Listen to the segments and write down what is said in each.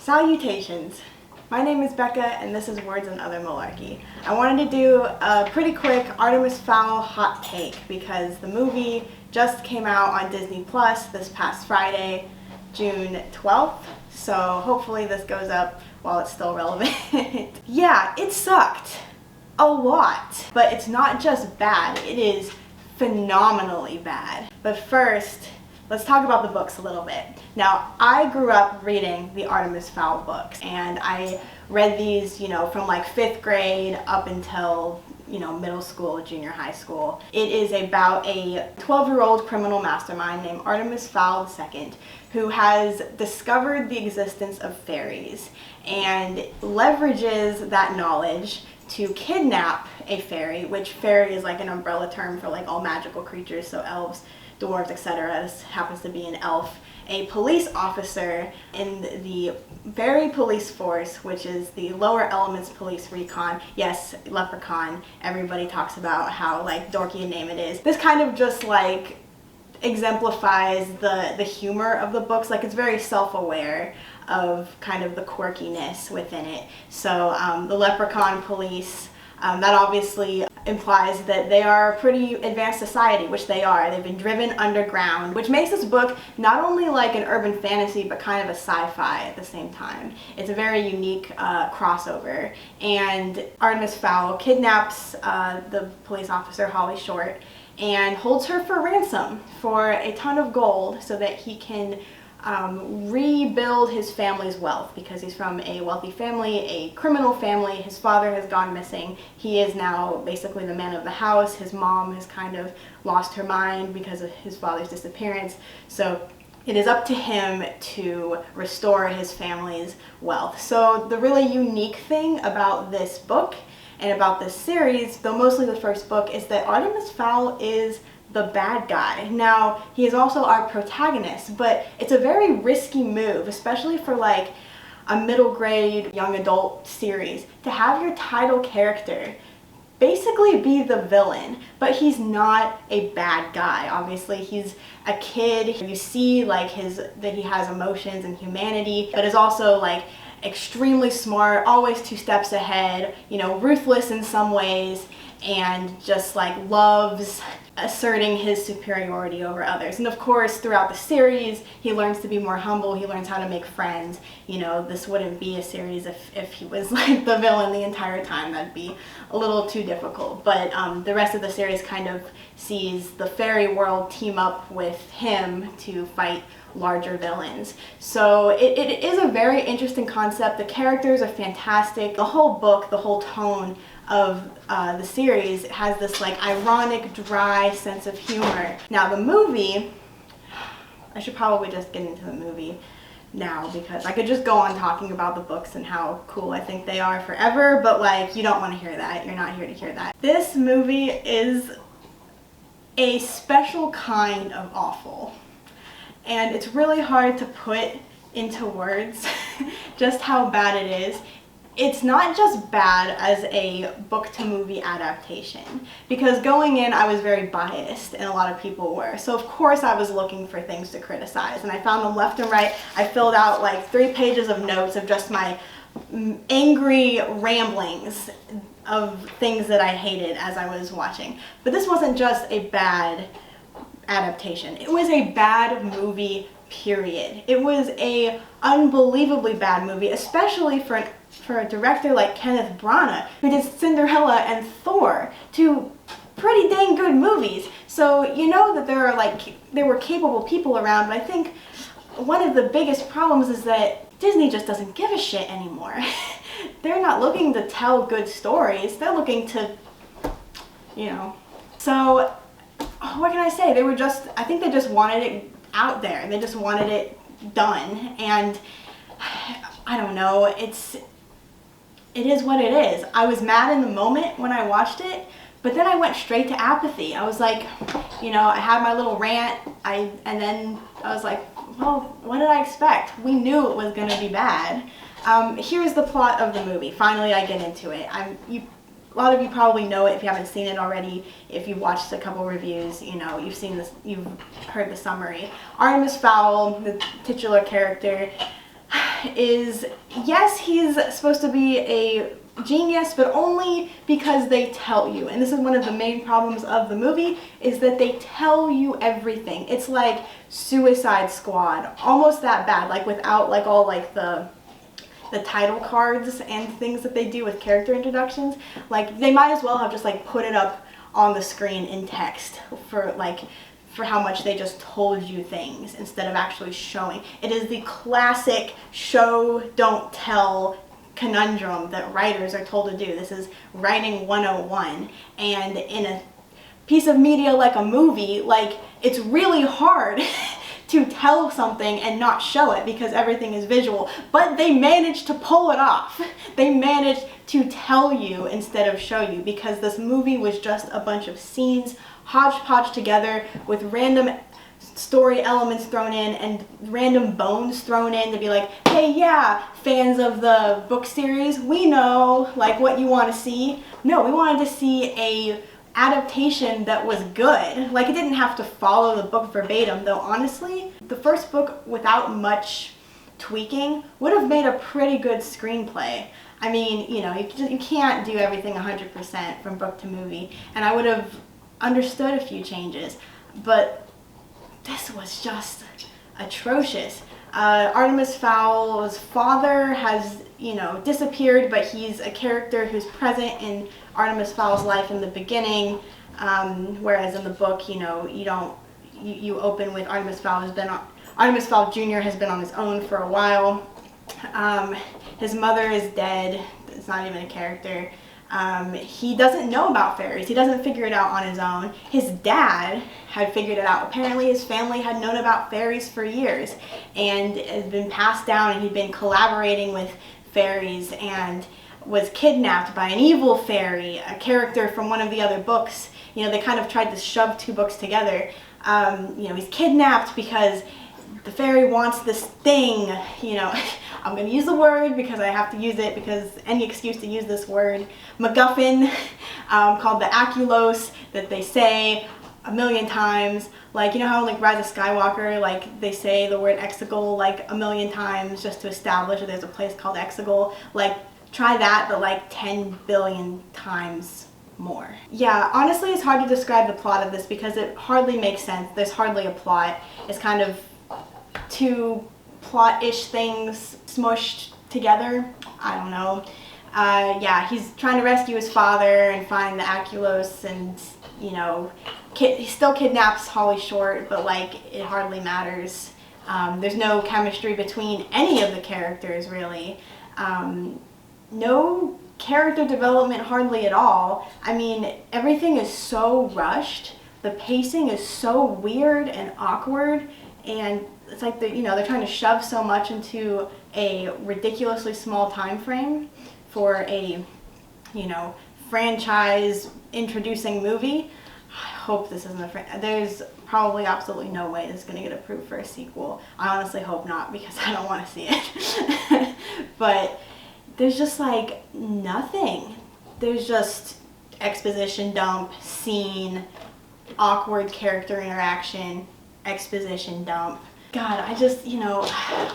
Salutations! My name is Becca and this is Words and Other Malarkey. I wanted to do a pretty quick Artemis Fowl hot take because the movie just came out on Disney Plus this past Friday, June 12th, so hopefully this goes up while it's still relevant. Yeah, it sucked. A lot. But it's not just bad, it is phenomenally bad. But first, let's talk about the books a little bit. Now, I grew up reading the Artemis Fowl books, and I read these, from like 5th grade up until, middle school, junior high school. It is about a 12-year-old criminal mastermind named Artemis Fowl II who has discovered the existence of fairies and leverages that knowledge to kidnap a fairy, which fairy is like an umbrella term for like all magical creatures, so elves, dwarves, etc. This happens to be an elf. A police officer in the Fairy Police Force, which is the lower elements police recon. Yes, leprechaun. Everybody talks about how like dorky a name it is. This kind of just like exemplifies the humor of the books. Like, it's very self-aware of kind of the quirkiness within it. So the leprechaun police, that obviously implies that they are a pretty advanced society, which they are. They've been driven underground, which makes this book not only like an urban fantasy, but kind of a sci-fi at the same time. It's a very unique crossover. And Artemis Fowl kidnaps the police officer, Holly Short, and holds her for ransom for a ton of gold so that he can rebuild his family's wealth, because he's from a wealthy family, a criminal family. His father has gone missing. He is now basically the man of the house. His mom has kind of lost her mind because of his father's disappearance. So it is up to him to restore his family's wealth. So the really unique thing about this book and about this series, though mostly the first book, is that Artemis Fowl is the bad guy. Now, he is also our protagonist, but it's a very risky move, especially for like a middle grade young adult series, to have your title character basically be the villain. But he's not a bad guy. Obviously, he's a kid. You see like that he has emotions and humanity, but is also like extremely smart, always 2 steps ahead, ruthless in some ways, and just like loves asserting his superiority over others. And of course, throughout the series, he learns to be more humble. He learns how to make friends. This wouldn't be a series if he was like the villain the entire time. That'd be a little too difficult. But the rest of the series kind of sees the fairy world team up with him to fight larger villains. So it is a very interesting concept. The characters are fantastic. The whole book, the whole tone of the series has this like ironic, dry sense of humor. Now the movie, I should probably just get into the movie now, because I could just go on talking about the books and how cool I think they are forever, but like, you don't want to hear that. You're not here to hear that. This movie is a special kind of awful, and it's really hard to put into words just how bad it is. It's not just bad as a book-to-movie adaptation, because going in I was very biased, and a lot of people were. So of course I was looking for things to criticize, and I found them left and right. I filled out like 3 pages of notes of just my angry ramblings of things that I hated as I was watching. But this wasn't just a bad adaptation. It was a bad movie, period. It was a unbelievably bad movie, especially for a director like Kenneth Branagh, who did Cinderella and Thor, 2 pretty dang good movies. So you know that there were capable people around, but I think one of the biggest problems is that Disney just doesn't give a shit anymore. They're not looking to tell good stories. They're looking to, So what can I say? I think they just wanted it out there. They just wanted it done, and I don't know, it is what it is. I was mad in the moment when I watched it, but then I went straight to apathy. I was like, I had my little rant, and then I was like, well, what did I expect? We knew it was going to be bad. Here's the plot of the movie. Finally, I get into it. A lot of you probably know it if you haven't seen it already. If you've watched a couple reviews, you've seen this, you've heard the summary. Artemis Fowl, the titular character, is, yes, he's supposed to be a genius, but only because they tell you. And this is one of the main problems of the movie, is that they tell you everything. It's like Suicide Squad, almost that bad, like without like all like the title cards and things that they do with character introductions. Like they might as well have just like put it up on the screen in text for how much they just told you things instead of actually showing. It is the classic show don't tell conundrum that writers are told to do. This is writing 101, and in a piece of media like a movie, like it's really hard to tell something and not show it because everything is visual, but they managed to pull it off. They managed to tell you instead of show you, because this movie was just a bunch of scenes hodgepodge together with random story elements thrown in and random bones thrown in to be like, hey, yeah, fans of the book series, we know like what you want to see. No, we wanted to see a adaptation that was good. Like, it didn't have to follow the book verbatim, though honestly, the first book without much tweaking would have made a pretty good screenplay. I mean, you know, you can't do everything 100% from book to movie, and I would have understood a few changes, but this was just atrocious. Artemis Fowl's father has, you know, disappeared, but he's a character who's present in Artemis Fowl's life in the beginning, whereas in the book, you know, you open with Artemis Fowl Jr. has been on his own for a while. His mother is dead. It's not even a character. He doesn't know about fairies. He doesn't figure it out on his own. His dad had figured it out. Apparently his family had known about fairies for years and it had been passed down, and he'd been collaborating with fairies and was kidnapped by an evil fairy, a character from one of the other books. You know, they kind of tried to shove two books together. You know, he's kidnapped because the fairy wants this thing, you know, I'm going to use the word because I have to use it, because any excuse to use this word, MacGuffin, called the Aculos, that they say a million times. Like, you know how like Rise of Skywalker, like they say the word Exegol like a million times just to establish that there's a place called Exegol. Like, try that, but like 10 billion times more. Yeah, honestly it's hard to describe the plot of this because it hardly makes sense. There's hardly a plot. It's kind of two plot-ish things smushed together. I don't know. Yeah, he's trying to rescue his father and find the Aculos, and, you know, he still kidnaps Holly Short, but like it hardly matters. There's no chemistry between any of the characters really. No character development hardly at all. I mean, everything is so rushed. The pacing is so weird and awkward, and it's like they're trying to shove so much into a ridiculously small time frame for a, you know, franchise introducing movie. I hope this isn't there's probably absolutely no way this is going to get approved for a sequel. I honestly hope not, because I don't want to see it. But there's just like nothing. There's just exposition dump, scene, awkward character interaction, exposition dump. God, I just, you know,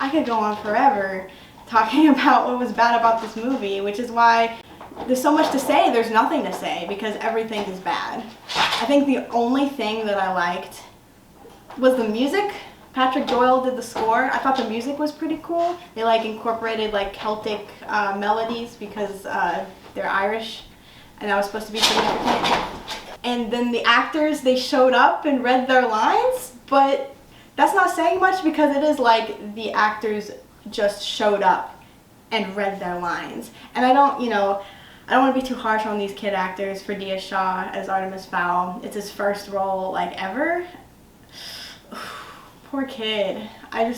I could go on forever talking about what was bad about this movie, which is why there's so much to say. There's nothing to say because everything is bad. I think the only thing that I liked was the music. Patrick Doyle did the score. I thought the music was pretty cool. They like incorporated like Celtic melodies because they're Irish, and that was supposed to be significant. And then the actors, they showed up and read their lines, but that's not saying much because it is like the actors just showed up and read their lines. And I don't want to be too harsh on these kid actors. For Dia Shaw as Artemis Fowl, it's his first role like ever. Poor kid. I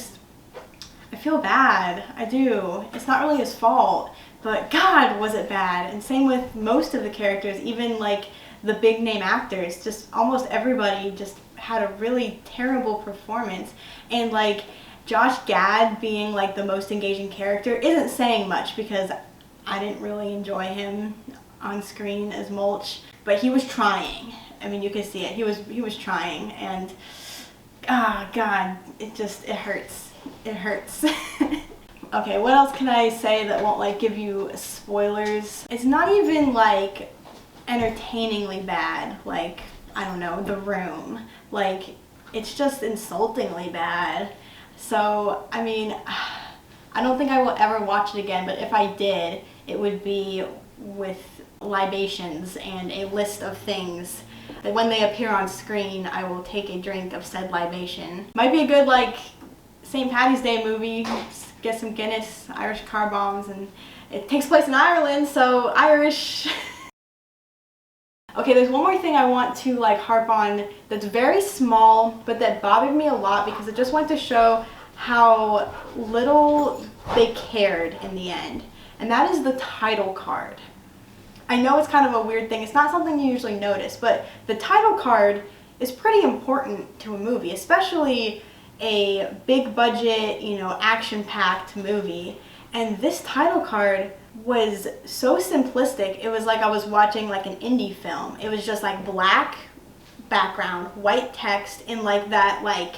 feel bad. I do. It's not really his fault, but God, was it bad. And same with most of the characters, even like the big name actors. Just almost everybody just had a really terrible performance. And like Josh Gad being like the most engaging character isn't saying much because I didn't really enjoy him on screen as Mulch, but he was trying. I mean, you could see it. He was trying, and God, it hurts. It hurts. Okay, what else can I say that won't like give you spoilers? It's not even like entertainingly bad, like, I don't know, The Room. Like, it's just insultingly bad. So, I mean, I don't think I will ever watch it again, but if I did, it would be with libations and a list of things that when they appear on screen, I will take a drink of said libation. Might be a good, like, St. Patty's Day movie. Just get some Guinness, Irish car bombs, and it takes place in Ireland, so Irish. Okay, there's one more thing I want to like harp on that's very small, but that bothered me a lot because it just went to show how little they cared in the end. And that is the title card. I know it's kind of a weird thing. It's not something you usually notice, but the title card is pretty important to a movie, especially a big budget, you know, action-packed movie. And this title card was so simplistic. It was like I was watching like an indie film. It was just like black background, white text in like that like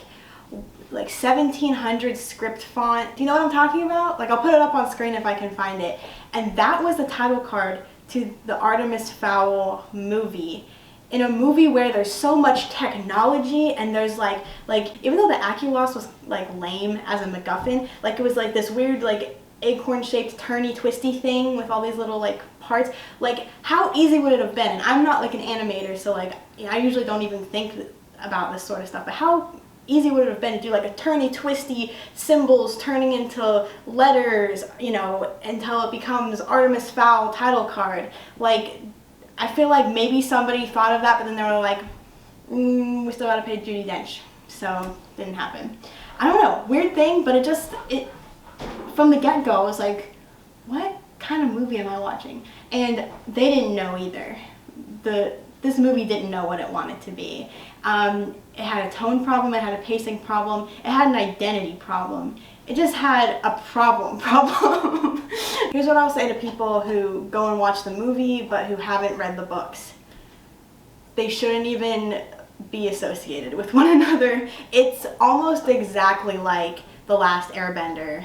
1700 script font. Do you know what I'm talking about? Like, I'll put it up on screen if I can find it. And that was the title card to the Artemis Fowl movie. In a movie where there's so much technology and there's like even though the AccuLoss was like lame as a MacGuffin, like it was like this weird like acorn-shaped turny twisty thing with all these little like parts. Like, how easy would it have been? And I'm not like an animator, so like, you know, I usually don't even think about this sort of stuff, but how easy would it have been to do like a turny twisty symbols turning into letters, you know, until it becomes Artemis Fowl title card. Like, I feel like maybe somebody thought of that, but then they were like, we still gotta pay Judi Dench, so didn't happen. I don't know, weird thing, but it from the get-go, I was like, what kind of movie am I watching? And they didn't know either. This movie didn't know what it wanted to be. It had a tone problem, it had a pacing problem, it had an identity problem. It just had a problem. Here's what I'll say to people who go and watch the movie but who haven't read the books. They shouldn't even be associated with one another. It's almost exactly like The Last Airbender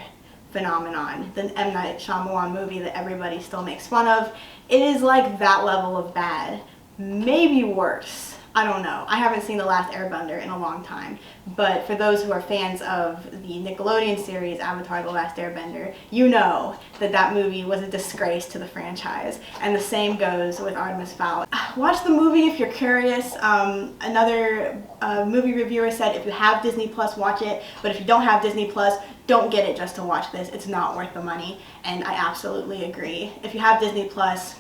phenomenon, the M. Night Shyamalan movie that everybody still makes fun of. It is like that level of bad, maybe worse. I don't know. I haven't seen The Last Airbender in a long time, but for those who are fans of the Nickelodeon series Avatar: The Last Airbender, you know that that movie was a disgrace to the franchise, and the same goes with Artemis Fowl. Watch the movie if you're curious. Another movie reviewer said if you have Disney Plus, watch it, but if you don't have Disney Plus, don't get it just to watch this. It's not worth the money, and I absolutely agree. If you have Disney Plus,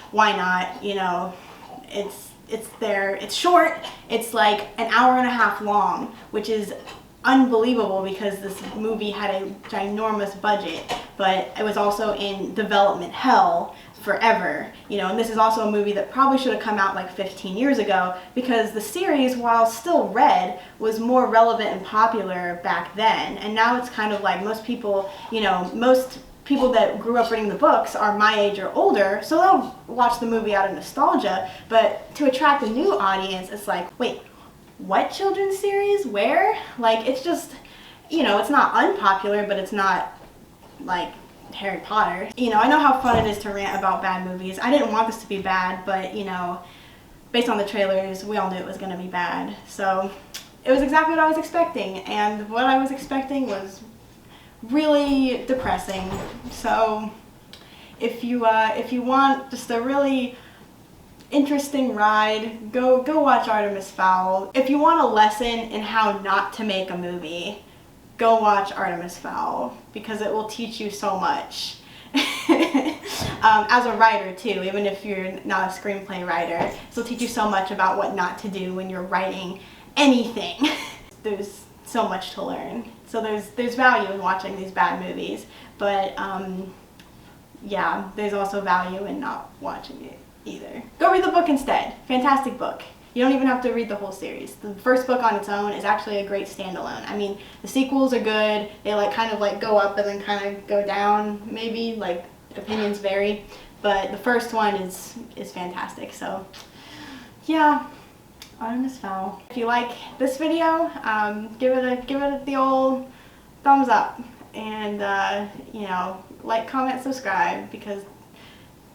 why not? You know, it's there, it's short, it's like an hour and a half long, which is unbelievable because this movie had a ginormous budget, but it was also in development hell forever, you know, and this is also a movie that probably should have come out like 15 years ago because the series, while still read, was more relevant and popular back then, and now it's kind of like most people, you know, most people that grew up reading the books are my age or older, so they'll watch the movie out of nostalgia, but to attract a new audience, it's like, wait, what children's series? Where? Like, it's just, you know, it's not unpopular, but it's not like Harry Potter. You know, I know how fun it is to rant about bad movies. I didn't want this to be bad, but, you know, based on the trailers, we all knew it was going to be bad. So it was exactly what I was expecting, and what I was expecting was really depressing. So if you want just a really interesting ride, go watch Artemis Fowl. If you want a lesson in how not to make a movie, go watch Artemis Fowl because it will teach you so much. As a writer too, even if you're not a screenplay writer, this will teach you so much about what not to do when you're writing anything. There's so much to learn. So there's value in watching these bad movies, but yeah, there's also value in not watching it either. Go read the book instead. Fantastic book. You don't even have to read the whole series. The first book on its own is actually a great standalone. I mean, the sequels are good. They like kind of like go up and then kind of go down, maybe, like opinions vary, but the first one is fantastic. So yeah, Artemis Fowl. If you like this video, give it the old thumbs up, and you know, like, comment, subscribe, because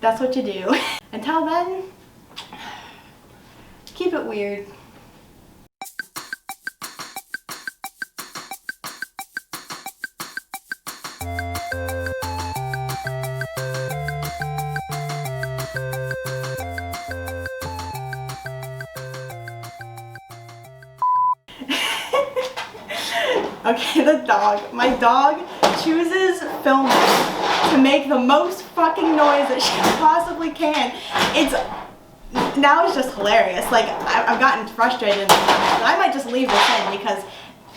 that's what you do. Until then, keep it weird. Okay, the dog. My dog chooses filming to make the most fucking noise that she possibly can. Now it's just hilarious. Like, I've gotten frustrated, but I might just leave this in because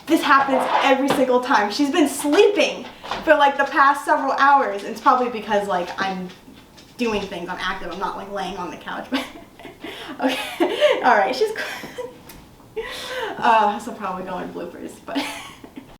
this happens every single time. She's been sleeping for like the past several hours, and it's probably because like I'm doing things, I'm active, I'm not like laying on the couch. But okay, all right, she's. This will probably go in bloopers, but.